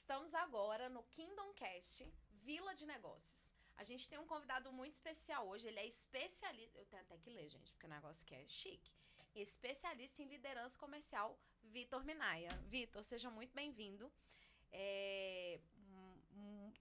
Estamos agora no Kingdom Cast, Vila de Negócios. A gente tem um convidado muito especial hoje, ele é especialista, eu tenho até que ler, gente, porque o negócio aqui é chique. Especialista em liderança comercial, Vitor Minaya. Vitor, seja muito bem-vindo.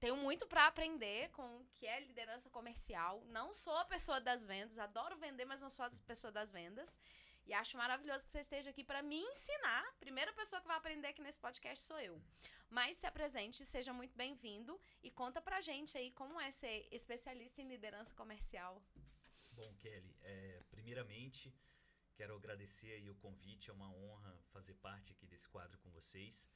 Tenho muito para aprender com o que é liderança comercial. Não sou a pessoa das vendas, adoro vender, mas não sou a pessoa das vendas. E acho maravilhoso que você esteja aqui para me ensinar. A primeira pessoa que vai aprender aqui nesse podcast sou eu. Mas se apresente, seja muito bem-vindo e conta pra gente aí como é ser especialista em liderança comercial. Bom, Kelly, primeiramente quero agradecer aí o convite, é uma honra fazer parte aqui desse quadro com vocês.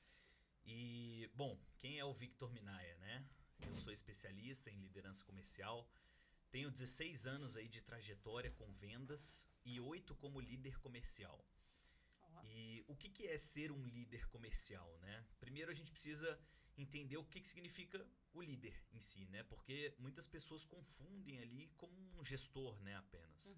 E, bom, quem é o Victor Minaya, né? Eu sou especialista em liderança comercial, tenho 16 anos aí de trajetória com vendas e 8 como líder comercial. E o que é ser um líder comercial, né? Primeiro a gente precisa entender o que significa o líder em si, né? Porque muitas pessoas confundem ali com um gestor, né, apenas.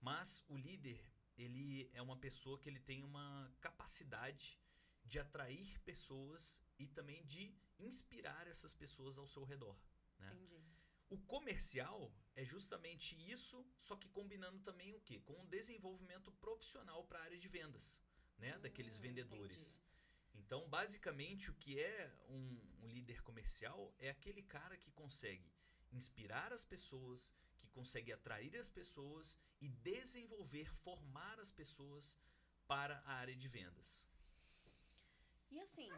Mas o líder, ele é uma pessoa que ele tem uma capacidade de atrair pessoas e também de inspirar essas pessoas ao seu redor, né? Entendi. O comercial é justamente isso, só que combinando também o quê? Com um desenvolvimento profissional para a área de vendas, né? Daqueles vendedores. Entendi. Então, basicamente, o que é um líder comercial é aquele cara que consegue inspirar as pessoas, que consegue atrair as pessoas e desenvolver, formar as pessoas para a área de vendas. E assim,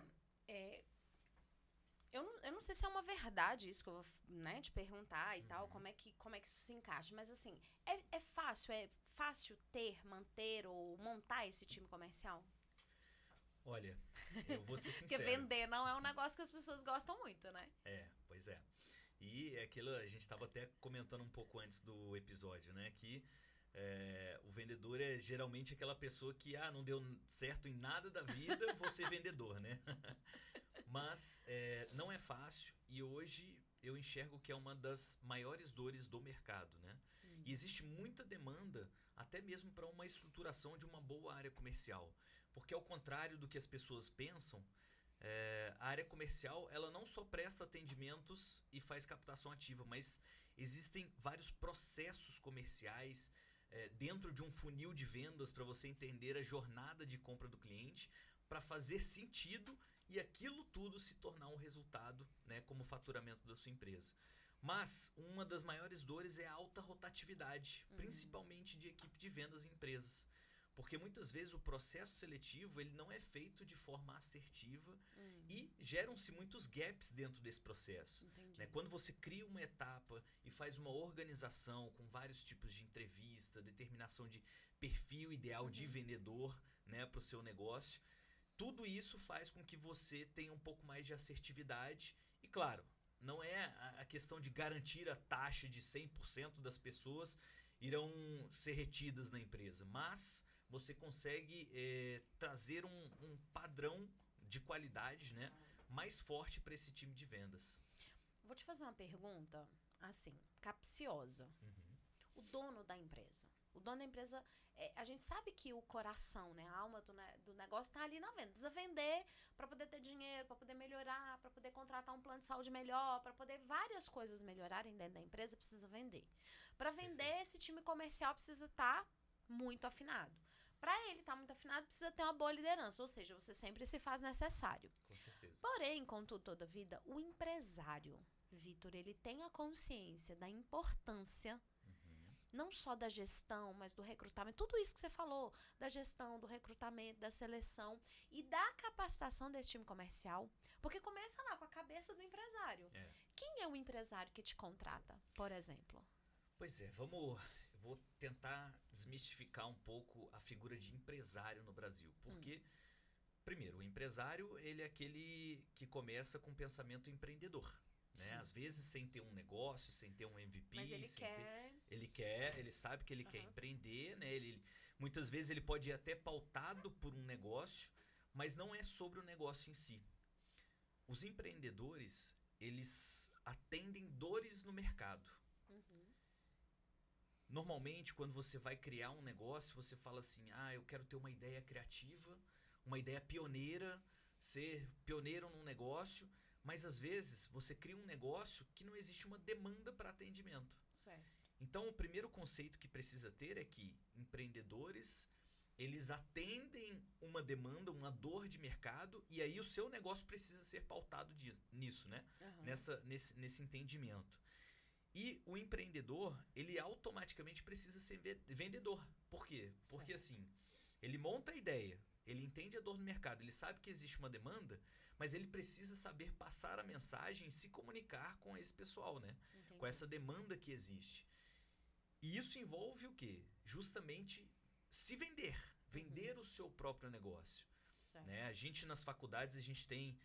eu não sei se é uma verdade isso que eu vou, né, te perguntar e tal, como é que isso se encaixa, mas assim, é fácil ter, manter ou montar esse time comercial? Olha, eu vou ser Porque sincero. vender não é um negócio que as pessoas gostam muito, né? Pois é. E é aquilo, a gente estava até comentando um pouco antes do episódio, né? Que o vendedor é geralmente aquela pessoa que não deu certo em nada da vida, vou ser vendedor, né? Mas não é fácil e hoje eu enxergo que é uma das maiores dores do mercado, né? E existe muita demanda até mesmo para uma estruturação de uma boa área comercial. Porque ao contrário do que as pessoas pensam, a área comercial ela não só presta atendimentos e faz captação ativa, mas existem vários processos comerciais dentro de um funil de vendas para você entender a jornada de compra do cliente, para fazer sentido e aquilo tudo se tornar um resultado, né, como faturamento da sua empresa. Mas uma das maiores dores é a alta rotatividade, principalmente de equipe de vendas em empresas. Porque muitas vezes o processo seletivo ele não é feito de forma assertiva e geram-se muitos gaps dentro desse processo. Entendi. Né? Quando você cria uma etapa e faz uma organização com vários tipos de entrevista, determinação de perfil ideal de vendedor, né, para o seu negócio, tudo isso faz com que você tenha um pouco mais de assertividade e, claro, não é a questão de garantir a taxa de 100% das pessoas irão ser retidas na empresa, mas você consegue trazer um padrão de qualidade, né, mais forte para esse time de vendas. Vou te fazer uma pergunta, assim, capciosa. O dono da empresa. O dono da empresa, a gente sabe que o coração, né, a alma do negócio está ali na venda. Precisa vender para poder ter dinheiro, para poder melhorar, para poder contratar um plano de saúde melhor, para poder várias coisas melhorarem dentro da empresa, precisa vender. Para vender, esse time comercial precisa estar muito afinado. Para ele estar muito afinado, precisa ter uma boa liderança, ou seja, você sempre se faz necessário. Com certeza. Porém, contudo, toda vida, o empresário, Vitor, ele tem a consciência da importância não só da gestão, mas do recrutamento, tudo isso que você falou, da gestão, do recrutamento, da seleção e da capacitação desse time comercial, porque começa lá com a cabeça do empresário. Quem é o empresário que te contrata, por exemplo? Pois é, eu vou tentar desmistificar um pouco a figura de empresário no Brasil, porque primeiro, o empresário ele é aquele que começa com pensamento empreendedor. Né? Às vezes sem ter um negócio, sem ter um MVP. Mas ele quer... Ele sabe que ele quer empreender. Né? Muitas vezes ele pode ir até pautado por um negócio, mas não é sobre o negócio em si. Os empreendedores, eles atendem dores no mercado. Normalmente, quando você vai criar um negócio, você fala assim, eu quero ter uma ideia criativa, uma ideia pioneira, ser pioneiro num negócio, mas às vezes você cria um negócio que não existe uma demanda para atendimento. Certo. Então, o primeiro conceito que precisa ter é que empreendedores, eles atendem uma demanda, uma dor de mercado, e aí o seu negócio precisa ser pautado nisso, né? Nesse entendimento. E o empreendedor, ele automaticamente precisa ser vendedor. Por quê? Porque assim, ele monta a ideia, ele entende a dor do mercado, ele sabe que existe uma demanda, mas ele precisa saber passar a mensagem e se comunicar com esse pessoal, né? Entendi. Com essa demanda que existe. E isso envolve o quê? Justamente se vender. Vender o seu próprio negócio. Né? A gente, nas faculdades, a gente tem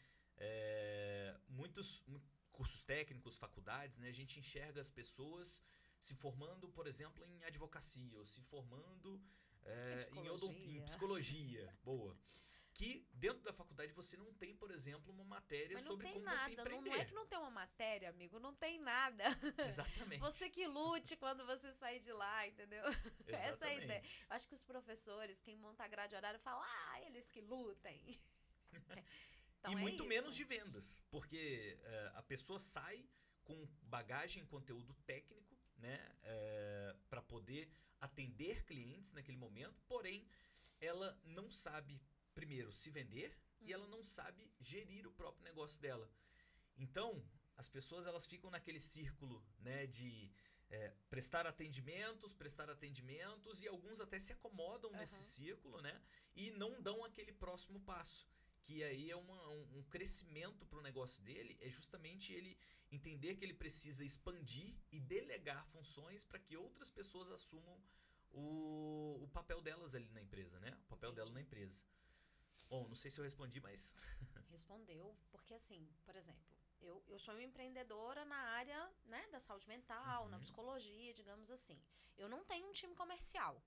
muitos cursos técnicos, faculdades, né? A gente enxerga as pessoas se formando, por exemplo, em advocacia, ou se formando em psicologia. Boa. Que dentro da faculdade você não tem, por exemplo, uma matéria sobre como você empreender. Não é que não tem uma matéria, amigo, não tem nada. Exatamente. Você que lute quando você sair de lá, entendeu? Exatamente. Essa é a ideia. Eu acho que os professores, quem monta a grade horária, falam, eles que lutem. Então, e muito menos de vendas, porque a pessoa sai com bagagem, conteúdo técnico, né, para poder atender clientes naquele momento, porém ela não sabe primeiro se vender e ela não sabe gerir o próprio negócio dela. Então, as pessoas elas ficam naquele círculo, né, de prestar atendimentos e alguns até se acomodam nesse círculo, né, e não dão aquele próximo passo. Que aí é um crescimento para o negócio dele, é justamente ele entender que ele precisa expandir e delegar funções para que outras pessoas assumam o papel delas ali na empresa, né? O papel dela na empresa. Bom, não sei se eu respondi, mas... Respondeu, porque assim, por exemplo, eu sou uma empreendedora na área, né, da saúde mental, na psicologia, digamos assim. Eu não tenho um time comercial,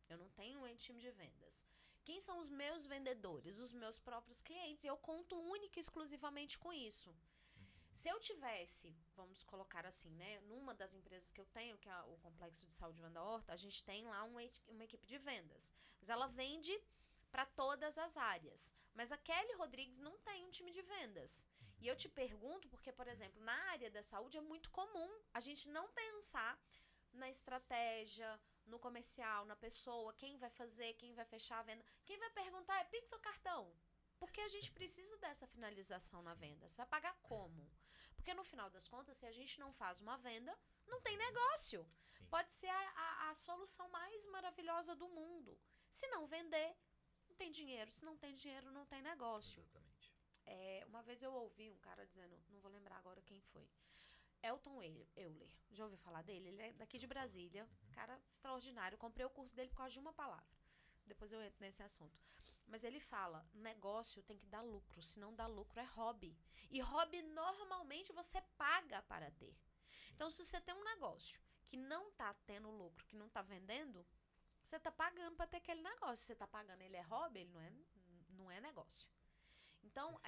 eu não tenho um time de vendas. Quem são os meus vendedores? Os meus próprios clientes. E eu conto única e exclusivamente com isso. Se eu tivesse, vamos colocar assim, né? Numa das empresas que eu tenho, que é o Complexo de Saúde Wanda Horta, a gente tem lá uma equipe de vendas. Mas ela vende para todas as áreas. Mas a Kelly Rodrigues não tem um time de vendas. E eu te pergunto porque, por exemplo, na área da saúde é muito comum a gente não pensar na estratégia, no comercial, na pessoa, quem vai fazer, quem vai fechar a venda. Quem vai perguntar é Pix ou cartão? Porque a gente precisa dessa finalização na venda. Você vai pagar como? Porque no final das contas, se a gente não faz uma venda, não tem negócio. Sim. Pode ser a solução mais maravilhosa do mundo. Se não vender, não tem dinheiro. Se não tem dinheiro, não tem negócio. Exatamente. Uma vez eu ouvi um cara dizendo, não vou lembrar agora quem foi, Elton Euler. Já ouviu falar dele? Ele é daqui de Brasília. Cara extraordinário. Eu comprei o curso dele por causa de uma palavra. Depois eu entro nesse assunto. Mas ele fala, negócio tem que dar lucro. Se não dá lucro, é hobby. E hobby, normalmente, você paga para ter. Então, se você tem um negócio que não está tendo lucro, que não está vendendo, você está pagando para ter aquele negócio. Se você está pagando, ele é hobby, ele não é negócio. Então,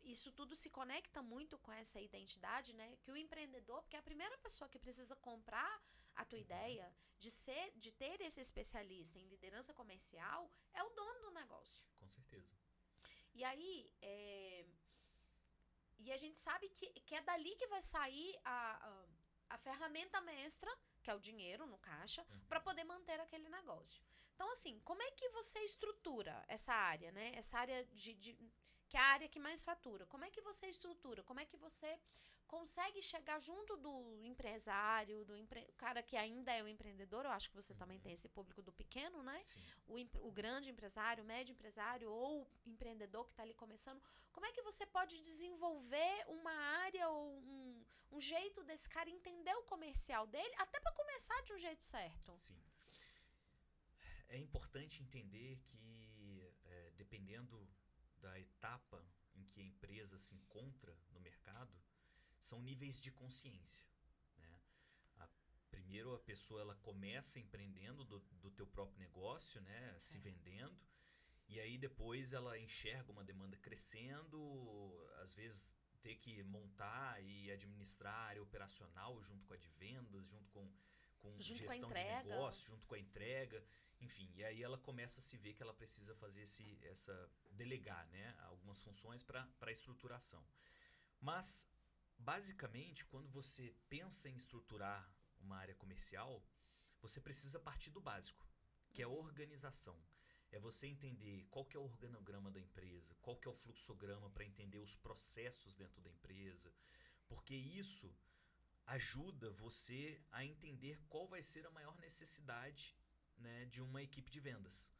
isso tudo se conecta muito com essa identidade, né? Que o empreendedor, porque a primeira pessoa que precisa comprar a tua ideia de ter esse especialista em liderança comercial é o dono do negócio. Com certeza. E aí, e a gente sabe que é dali que vai sair a ferramenta mestra, que é o dinheiro no caixa, para poder manter aquele negócio. Então, assim, como é que você estrutura essa área, né? Essa área que é a área que mais fatura. Como é que você estrutura? Como é que você consegue chegar junto do empresário, o cara que ainda é um empreendedor? Eu acho que você também tem esse público do pequeno, né? O grande empresário, o médio empresário ou o empreendedor que está ali começando. Como é que você pode desenvolver uma área ou um jeito desse cara entender o comercial dele, até para começar de um jeito certo? Sim. É importante entender que, dependendo da etapa em que a empresa se encontra no mercado, são níveis de consciência, né? Primeiro a pessoa ela começa empreendendo do teu próprio negócio, né? Se vendendo, e aí depois ela enxerga uma demanda crescendo, às vezes ter que montar e administrar a área operacional junto com a de vendas, junto com gestão de negócio, junto com a entrega. Enfim, e aí ela começa a se ver que ela precisa fazer delegar, né, algumas funções para a estruturação. Mas, basicamente, quando você pensa em estruturar uma área comercial, você precisa partir do básico, que é a organização. É você entender qual que é o organograma da empresa, qual que é o fluxograma para entender os processos dentro da empresa, porque isso ajuda você a entender qual vai ser a maior necessidade, né, de uma equipe de vendas.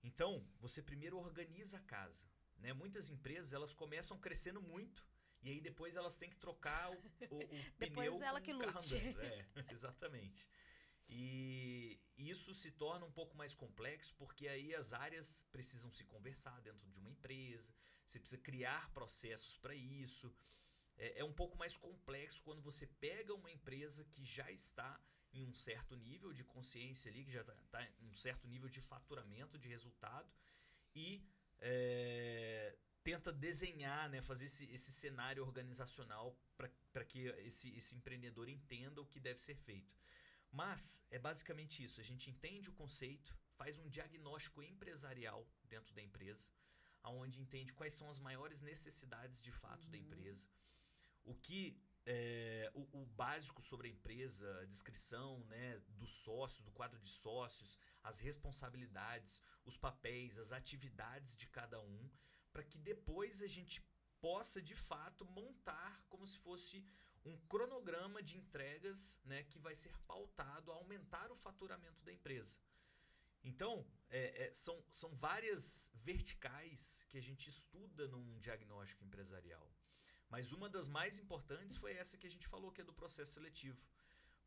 Então, você primeiro organiza a casa, né? Muitas empresas, elas começam crescendo muito e aí depois elas têm que trocar o Depois pneu ela com que o carro lute. andando. Exatamente. E isso se torna um pouco mais complexo porque aí as áreas precisam se conversar dentro de uma empresa, você precisa criar processos para isso. É um pouco mais complexo quando você pega uma empresa que já está em um certo nível de consciência ali, que já está em um certo nível de faturamento, de resultado, e tenta desenhar, né, fazer esse cenário organizacional para que esse empreendedor entenda o que deve ser feito. Mas é basicamente isso, a gente entende o conceito, faz um diagnóstico empresarial dentro da empresa, onde entende quais são as maiores necessidades de fato da empresa, o que o básico sobre a empresa, a descrição, né, dos sócios, do quadro de sócios, as responsabilidades, os papéis, as atividades de cada um, para que depois a gente possa de fato montar como se fosse um cronograma de entregas, né, que vai ser pautado a aumentar o faturamento da empresa. Então, são várias verticais que a gente estuda num diagnóstico empresarial. Mas uma das mais importantes foi essa que a gente falou, que é do processo seletivo.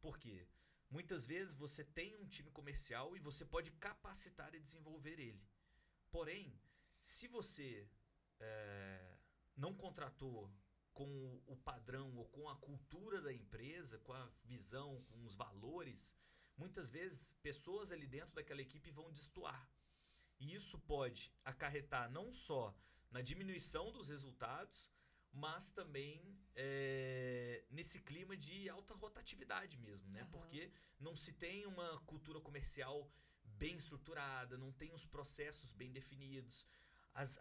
Por quê? Muitas vezes você tem um time comercial e você pode capacitar e desenvolver ele. Porém, se você não contratou com o padrão ou com a cultura da empresa, com a visão, com os valores, muitas vezes pessoas ali dentro daquela equipe vão destoar. E isso pode acarretar não só na diminuição dos resultados, mas também nesse clima de alta rotatividade mesmo, né? Porque não se tem uma cultura comercial bem estruturada, não tem os processos bem definidos.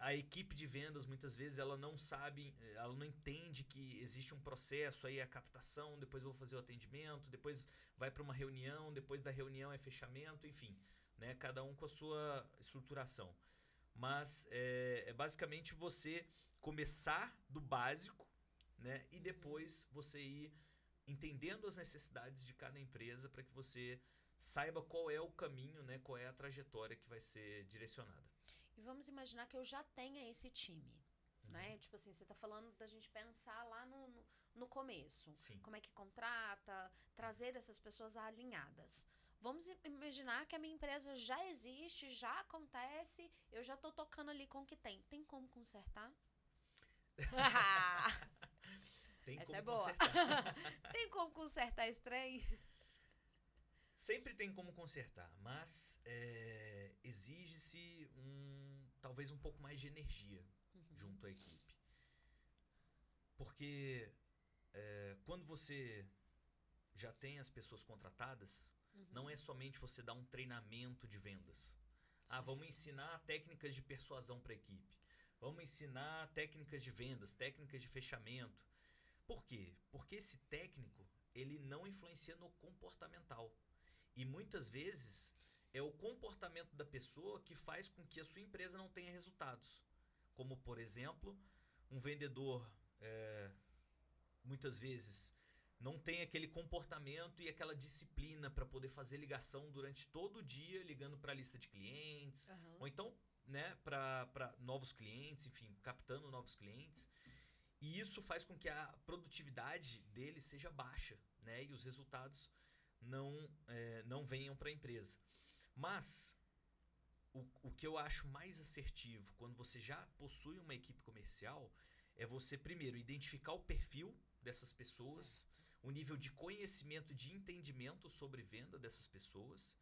A equipe de vendas, muitas vezes, ela não sabe, ela não entende que existe um processo, aí é a captação, depois eu vou fazer o atendimento, depois vai para uma reunião, depois da reunião é fechamento, enfim, né? Cada um com a sua estruturação. Mas é basicamente você começar do básico, né? E depois você ir entendendo as necessidades de cada empresa para que você saiba qual é o caminho, né? Qual é a trajetória que vai ser direcionada. E vamos imaginar que eu já tenha esse time, né? Tipo assim, você tá falando da gente pensar lá no começo. Sim. Como é que contrata, trazer essas pessoas alinhadas. Vamos imaginar que a minha empresa já existe, já acontece, eu já tô tocando ali com o que tem. Tem como consertar? Tem Essa como é boa. consertar. Tem como consertar esse trem? Sempre tem como consertar, mas exige-se talvez um pouco mais de energia junto à equipe. Porque quando você já tem as pessoas contratadas, não é somente você dar um treinamento de vendas. Vamos ensinar técnicas de persuasão para a equipe. Vamos ensinar técnicas de vendas, técnicas de fechamento. Por quê? Porque esse técnico, ele não influencia no comportamental. E muitas vezes é o comportamento da pessoa que faz com que a sua empresa não tenha resultados. Como, por exemplo, um vendedor muitas vezes não tem aquele comportamento e aquela disciplina para poder fazer ligação durante todo o dia, ligando para a lista de clientes, ou então, né, para novos clientes, enfim, captando novos clientes. E isso faz com que a produtividade dele seja baixa, né, e os resultados não venham para a empresa. Mas o que eu acho mais assertivo quando você já possui uma equipe comercial é você primeiro identificar o perfil dessas pessoas, certo, o nível de conhecimento, de entendimento sobre venda dessas pessoas,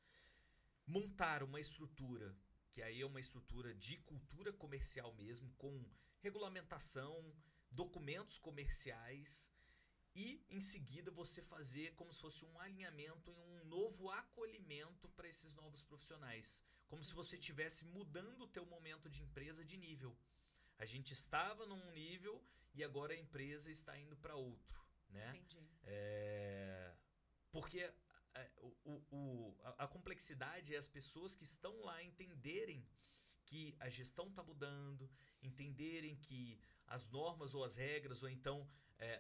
montar uma estrutura, que aí é uma estrutura de cultura comercial mesmo, com regulamentação, documentos comerciais, e em seguida você fazer como se fosse um alinhamento e um novo acolhimento para esses novos profissionais, como se você estivesse mudando o teu momento de empresa de nível. A gente estava num nível e agora a empresa está indo para outro, né? Entendi. Porque a complexidade é as pessoas que estão lá entenderem que a gestão está mudando, entenderem que as normas ou as regras, ou então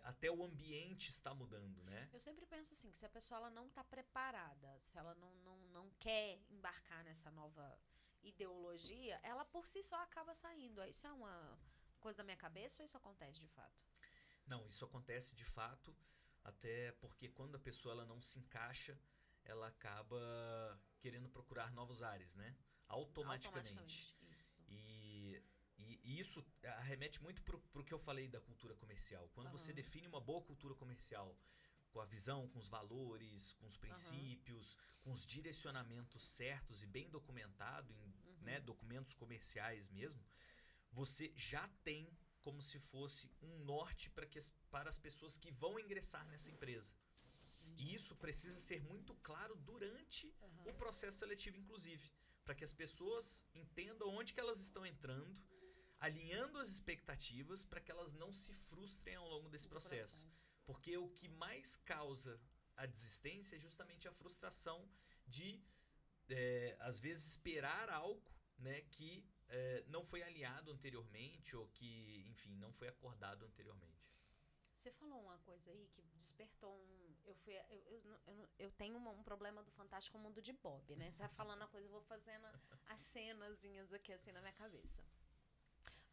até o ambiente está mudando, né? Eu sempre penso assim, que se a pessoa ela não está preparada, se ela não quer embarcar nessa nova ideologia, ela por si só acaba saindo. Isso é uma coisa da minha cabeça ou isso acontece de fato? Não, isso acontece de fato, até porque quando a pessoa ela não se encaixa, ela acaba querendo procurar novos ares, né? Automaticamente. Isso. E isso arremete muito pro que eu falei da cultura comercial. Quando você define uma boa cultura comercial, com a visão, com os valores, com os princípios, com os direcionamentos certos e bem documentado em né, documentos comerciais mesmo, você já tem como se fosse um norte para as pessoas que vão ingressar nessa empresa. E isso precisa ser muito claro durante o processo seletivo, inclusive, para que as pessoas entendam onde que elas estão entrando, alinhando as expectativas para que elas não se frustrem ao longo desse processo. Porque o que mais causa a desistência é justamente a frustração de, às vezes, esperar algo, né, que não foi alinhado anteriormente ou que, enfim, não foi acordado anteriormente. Você falou uma coisa aí que despertou eu tenho um problema do Fantástico Mundo de Bob, né? Você vai falando a coisa, eu vou fazendo as cenazinhas aqui assim na minha cabeça.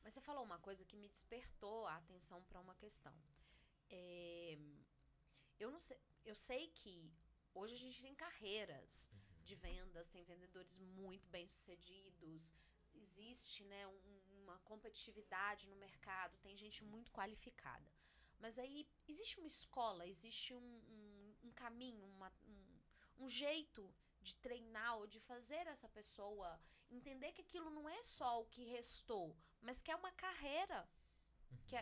Mas você falou uma coisa que me despertou a atenção para uma questão. Eu sei que hoje a gente tem carreiras de vendas, tem vendedores muito bem-sucedidos, existe, né, uma competitividade no mercado, tem gente muito qualificada. Mas aí existe uma escola, existe um caminho, um jeito de treinar ou de fazer essa pessoa entender que aquilo não é só o que restou, mas que é uma carreira,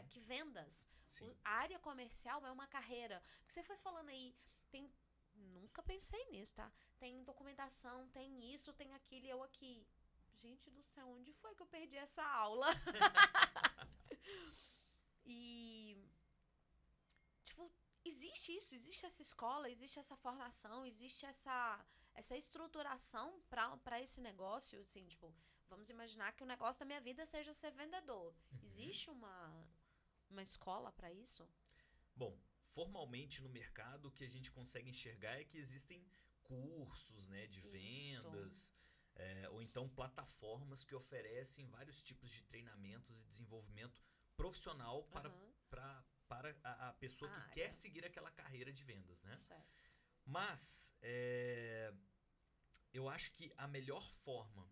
que vendas. A área comercial é uma carreira. Porque você foi falando aí, nunca pensei nisso, tá? Tem documentação, tem isso, tem aquilo e eu aqui. Gente do céu, onde foi que eu perdi essa aula? E, tipo, existe isso, existe essa escola, existe essa formação, existe essa estruturação para esse negócio, assim, tipo, vamos imaginar que o negócio da minha vida seja ser vendedor. Existe uma escola para isso? Bom, formalmente no mercado o que a gente consegue enxergar é que existem cursos, né, de vendas, ou então plataformas que oferecem vários tipos de treinamentos e desenvolvimento profissional para a pessoa que quer seguir aquela carreira de vendas, né? Certo. Mas eu acho que a melhor forma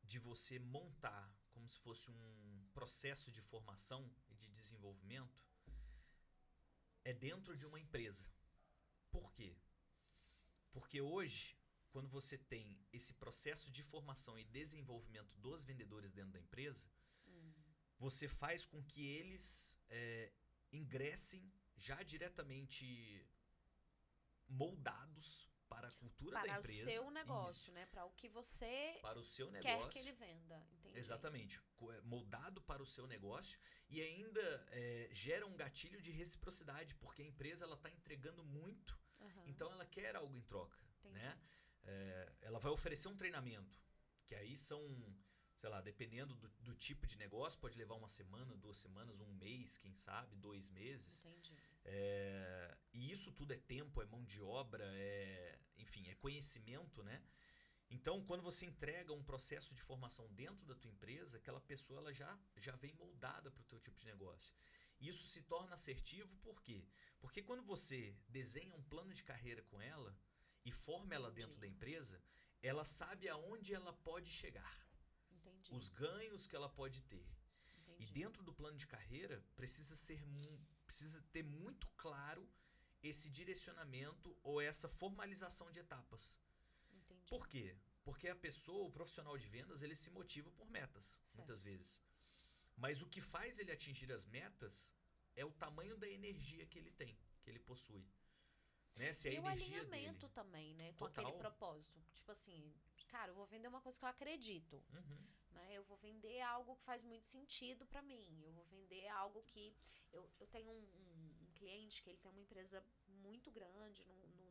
de você montar como se fosse um processo de formação e de desenvolvimento é dentro de uma empresa. Por quê? Porque hoje, quando você tem esse processo de formação e desenvolvimento dos vendedores dentro da empresa, você faz com que eles ingressem já diretamente moldados para a cultura da empresa. Para o seu negócio, né? Para o que você para o seu quer negócio, que ele venda. Entendi. Exatamente. Moldado para o seu negócio e ainda gera um gatilho de reciprocidade, porque a empresa está entregando muito, então ela quer algo em troca. Né? Ela vai oferecer um treinamento, que aí são, sei lá, dependendo do tipo de negócio, pode levar uma semana, 2 semanas, 1 mês, quem sabe, 2 meses. Entendi. E isso tudo é tempo, é mão de obra, enfim, é conhecimento, né? Então, quando você entrega um processo de formação dentro da tua empresa, aquela pessoa ela já vem moldada para o teu tipo de negócio. Isso se torna assertivo por quê? Porque quando você desenha um plano de carreira com ela e forma ela dentro da empresa, ela sabe aonde ela pode chegar. Entendi. Os ganhos que ela pode ter. Entendi. E dentro do plano de carreira precisa ter muito claro esse direcionamento ou essa formalização de etapas. Entendi. Por quê? Porque a pessoa, o profissional de vendas, ele se motiva por metas, muitas vezes. Mas o que faz ele atingir as metas é o tamanho da energia que ele tem, que ele possui. Né? Se e a o energia alinhamento dele, também, né? Com aquele propósito. Tipo assim, cara, eu vou vender uma coisa que eu acredito. né? Eu vou vender algo que faz muito sentido para mim. Eu vou vender algo que... Eu tenho um cliente que ele tem uma empresa muito grande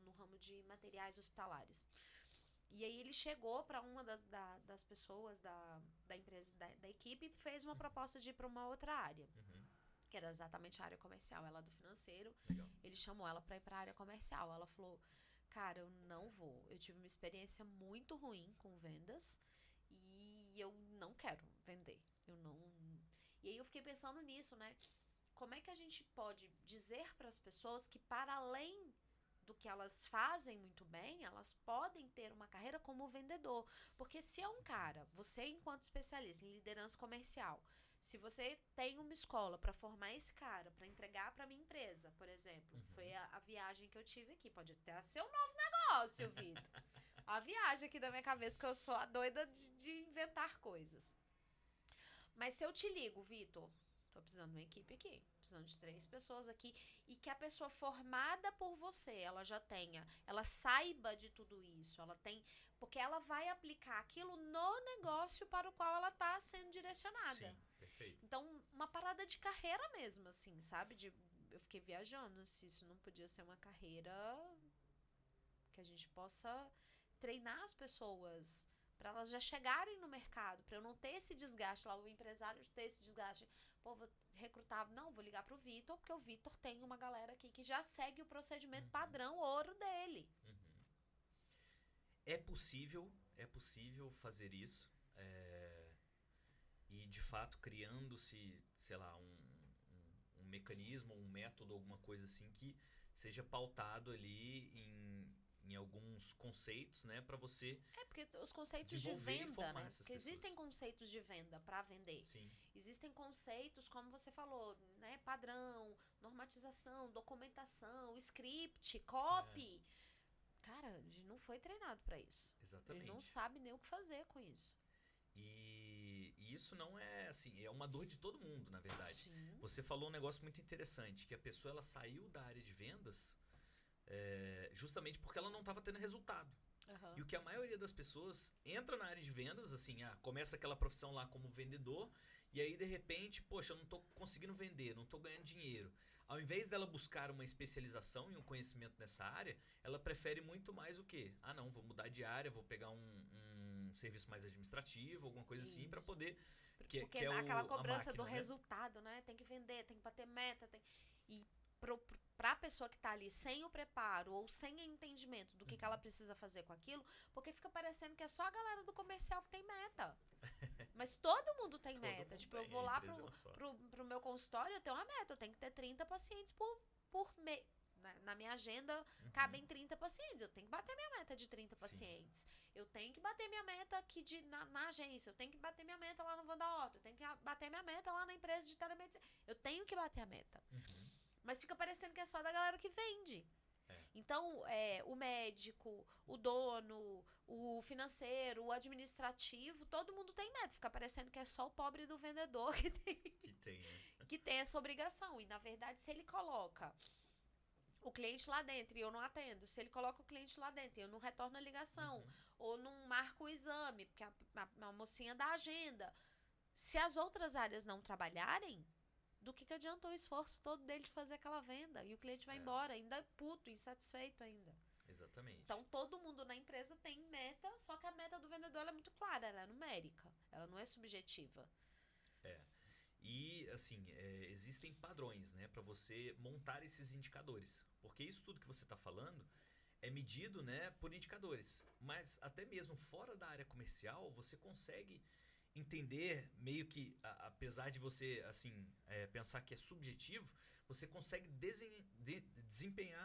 no ramo de materiais hospitalares. E aí ele chegou para uma das pessoas da empresa, da equipe, e fez uma proposta de ir para uma outra área. Que era exatamente a área comercial. Ela do financeiro. Legal. Ele chamou ela para ir para a área comercial. Ela falou, cara, eu não vou. Eu tive uma experiência muito ruim com vendas e eu não quero vender. Eu não... E aí eu fiquei pensando nisso, né? Como é que a gente pode dizer para as pessoas que, para além do que elas fazem muito bem, elas podem ter uma carreira como vendedor? Porque se é um cara, você enquanto especialista em liderança comercial, se você tem uma escola para formar esse cara, para entregar para minha empresa, por exemplo, foi a viagem que eu tive aqui, pode até ser um novo negócio, Vitor. A viagem aqui da minha cabeça, que eu sou a doida de inventar coisas. Mas se eu te ligo, Vitor, tô precisando de uma equipe aqui, precisando de 3 pessoas aqui, e que a pessoa formada por você, ela já tenha, ela saiba de tudo isso, ela tem, porque ela vai aplicar aquilo no negócio para o qual ela tá sendo direcionada. Sim, perfeito. Então, uma parada de carreira mesmo, assim, sabe? Eu fiquei viajando se isso não podia ser uma carreira que a gente possa treinar as pessoas para elas já chegarem no mercado, para eu não ter esse desgaste lá, o empresário ter esse desgaste. Pô, vou recrutar, não, vou ligar pro Vitor, porque o Vitor tem uma galera aqui que já segue o procedimento padrão ouro dele. É possível fazer isso. E de fato criando-se, sei lá, um mecanismo, um método, alguma coisa assim que seja pautado ali em alguns conceitos, né, para você porque os conceitos de venda, né? Porque existem conceitos de venda para vender. Sim. Existem conceitos, como você falou, né, padrão, normatização, documentação, script, copy. Cara, a gente não foi treinado para isso. Exatamente. Ele não sabe nem o que fazer com isso. E isso não é assim, é uma dor de todo mundo, na verdade. Sim. Você falou um negócio muito interessante, que a pessoa ela saiu da área de vendas justamente porque ela não estava tendo resultado. E o que a maioria das pessoas entra na área de vendas, assim, começa aquela profissão lá como vendedor, e aí de repente, poxa, eu não estou conseguindo vender, não estou ganhando dinheiro. Ao invés dela buscar uma especialização e um conhecimento nessa área, ela prefere muito mais o quê? Não, vou mudar de área, vou pegar um serviço mais administrativo, alguma coisa assim, para poder... Porque é aquela cobrança máquina, do resultado, né? Tem que vender, tem que bater meta. E pra pessoa que tá ali sem o preparo ou sem o entendimento do que ela precisa fazer com aquilo, porque fica parecendo que é só a galera do comercial que tem meta. Mas todo mundo tem meta. Tipo, eu vou lá pro meu consultório, eu tenho uma meta, eu tenho que ter 30 pacientes por mês. Na minha agenda cabem 30 pacientes. Eu tenho que bater minha meta de 30 pacientes. Eu tenho que bater minha meta aqui na agência. Eu tenho que bater minha meta lá no Vanda Horta. Eu tenho que bater minha meta lá na empresa de telemedicina. Eu tenho que bater a meta. Mas fica parecendo que é só da galera que vende. Então, o médico, o dono, o financeiro, o administrativo, todo mundo tem meta. Fica parecendo que é só o pobre do vendedor que tem essa obrigação. E, na verdade, se ele coloca o cliente lá dentro e eu não atendo, se ele coloca o cliente lá dentro e eu não retorno a ligação, ou não marco o exame, porque a mocinha da agenda, se as outras áreas não trabalharem, do que adiantou o esforço todo dele de fazer aquela venda? E o cliente vai embora, ainda puto, insatisfeito ainda. Exatamente. Então, todo mundo na empresa tem meta, só que a meta do vendedor ela é muito clara, ela é numérica, ela não é subjetiva. E, assim, existem padrões, né, para você montar esses indicadores. Porque isso tudo que você está falando é medido, né, por indicadores. Mas até mesmo fora da área comercial, você consegue entender meio que, apesar de você, assim, pensar que é subjetivo, você consegue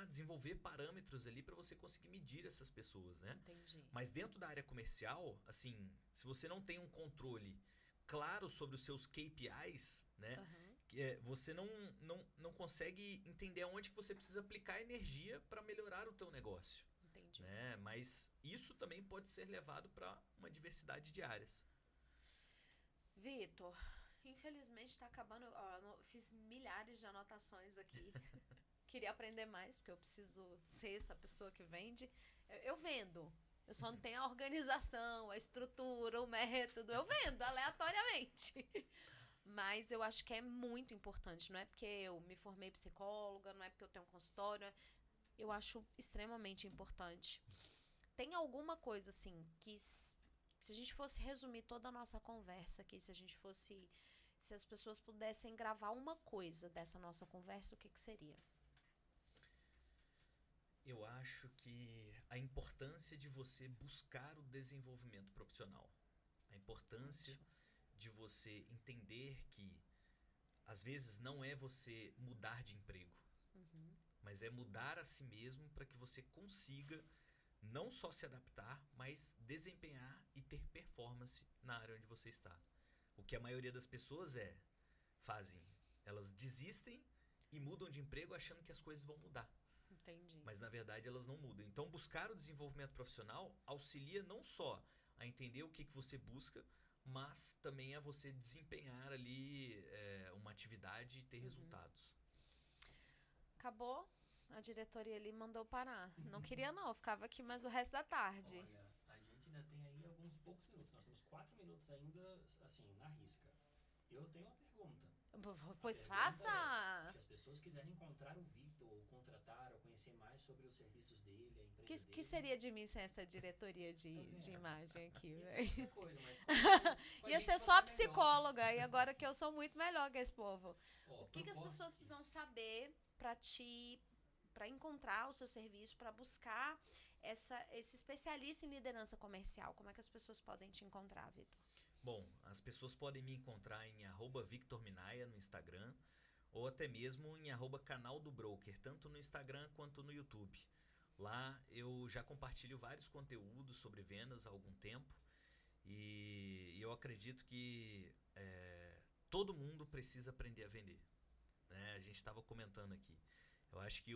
desenvolver parâmetros ali para você conseguir medir essas pessoas, né? Entendi. Mas dentro da área comercial, assim, se você não tem um controle claro sobre os seus KPIs, né? Você não consegue entender aonde que você precisa aplicar energia para melhorar o teu negócio. Entendi. Né? Mas isso também pode ser levado para uma diversidade de áreas. Vitor, infelizmente está acabando. Fiz milhares de anotações aqui. Queria aprender mais, porque eu preciso ser essa pessoa que vende. Eu vendo. Eu só não tenho a organização, a estrutura, o método. Eu vendo aleatoriamente. Mas eu acho que é muito importante. Não é porque eu me formei psicóloga, não é porque eu tenho um consultório. Eu acho extremamente importante. Tem alguma coisa, assim, que se a gente fosse resumir toda a nossa conversa aqui, se as pessoas pudessem gravar uma coisa dessa nossa conversa, o que seria? Eu acho que a importância de você buscar o desenvolvimento profissional. A importância de você entender que, às vezes, não é você mudar de emprego, mas é mudar a si mesmo para que você consiga não só se adaptar, mas desempenhar e ter performance na área onde você está. O que a maioria das pessoas fazem, elas desistem e mudam de emprego achando que as coisas vão mudar. Entendi. Mas na verdade elas não mudam. Então buscar o desenvolvimento profissional auxilia não só a entender o que você busca, mas também a você desempenhar ali uma atividade e ter resultados. Acabou? A diretoria ali mandou parar. Não queria não, eu ficava aqui mais o resto da tarde. Olha, a gente ainda tem aí alguns poucos minutos. Nós temos 4 minutos ainda, assim, na risca. Eu tenho uma pergunta. Pois A pergunta faça! se as pessoas quiserem encontrar o Victor, ou contratar, ou conhecer mais sobre os serviços dele, a empresa Que dele... seria de mim sem essa diretoria de imagem aqui, velho? Isso é outra coisa, mas... Ia ser só a psicóloga, e agora que eu sou muito melhor que esse povo. Ó, O que as pessoas precisam saber para encontrar o seu serviço, para buscar esse especialista em liderança comercial? Como é que as pessoas podem te encontrar, Vitor? Bom, as pessoas podem me encontrar em @VictorMinaya no Instagram ou até mesmo em @canal do broker, tanto no Instagram quanto no YouTube. Lá eu já compartilho vários conteúdos sobre vendas há algum tempo e eu acredito que todo mundo precisa aprender a vender, né? A gente estava comentando aqui. Eu acho que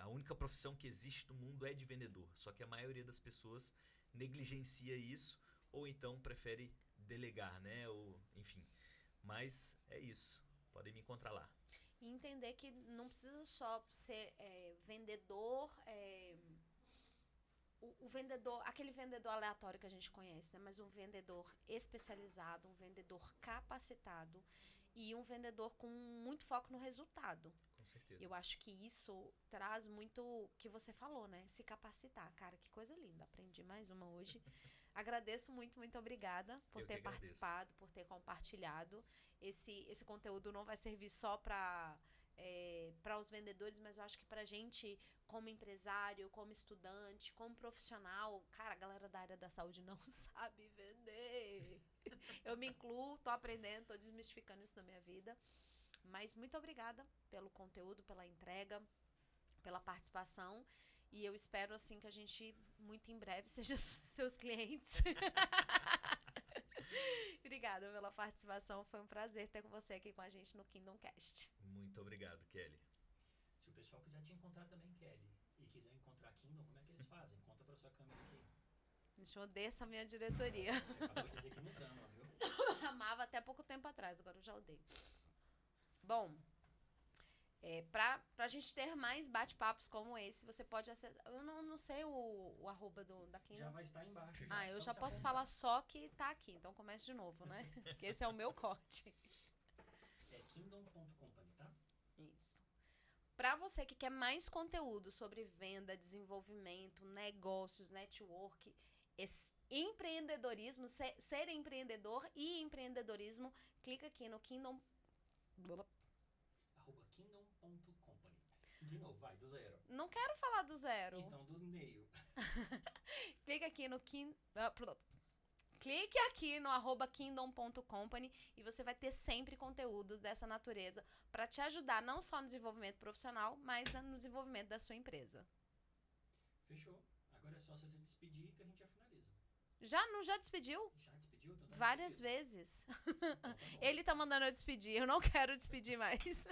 a única profissão que existe no mundo é de vendedor, só que a maioria das pessoas negligencia isso ou então prefere delegar, né? Ou, enfim. Mas é isso. Podem me encontrar lá. E entender que não precisa só ser vendedor, o vendedor, aquele vendedor aleatório que a gente conhece, né? Mas um vendedor especializado, um vendedor capacitado e um vendedor com muito foco no resultado. Com certeza. Eu acho que isso traz muito o que você falou, né? Se capacitar. Cara, que coisa linda. Aprendi mais uma hoje. Agradeço muito, muito obrigada por ter participado, por ter compartilhado. Esse conteúdo não vai servir só para os vendedores, mas eu acho que pra gente, como empresário, como estudante, como profissional, cara, a galera da área da saúde não sabe vender. Eu me incluo, tô aprendendo, tô desmistificando isso na minha vida. Mas muito obrigada pelo conteúdo, pela entrega, pela participação. E eu espero, assim, que a gente, muito em breve, seja seus clientes. Obrigada pela participação. Foi um prazer ter você aqui com a gente no Kingdom Cast. Muito obrigado, Kelly. Se o pessoal quiser te encontrar também, Kelly, e quiser encontrar Kingdom, como é que eles fazem? Conta pra sua câmera aqui. Gente, eu odeio essa minha diretoria. Você acabou de dizer que nos ama, viu? Amava até pouco tempo atrás, agora eu já odeio. Bom, pra gente ter mais bate-papos como esse, você pode acessar... Eu não sei o arroba da Kingdom. Já vai estar embaixo. Eu já posso falar só que tá aqui, então comece de novo, né? Porque esse é o meu corte. É kingdom.company, tá? Isso. Pra você que quer mais conteúdo sobre venda, desenvolvimento, negócios, network, empreendedorismo, ser empreendedor e empreendedorismo, clica aqui no Kingdom... @kingdom.company. De novo, vai, do zero. Não quero falar do zero. Então, do meio. Clica aqui no Clique aqui no @kingdom.company e você vai ter sempre conteúdos dessa natureza para te ajudar não só no desenvolvimento profissional, mas no desenvolvimento da sua empresa. Fechou. Agora é só você se despedir que a gente já finaliza. Já despediu? Já despediu? Então tá Várias despedido. vezes. Então, tá bom. Ele tá mandando eu despedir, eu não quero despedir mais.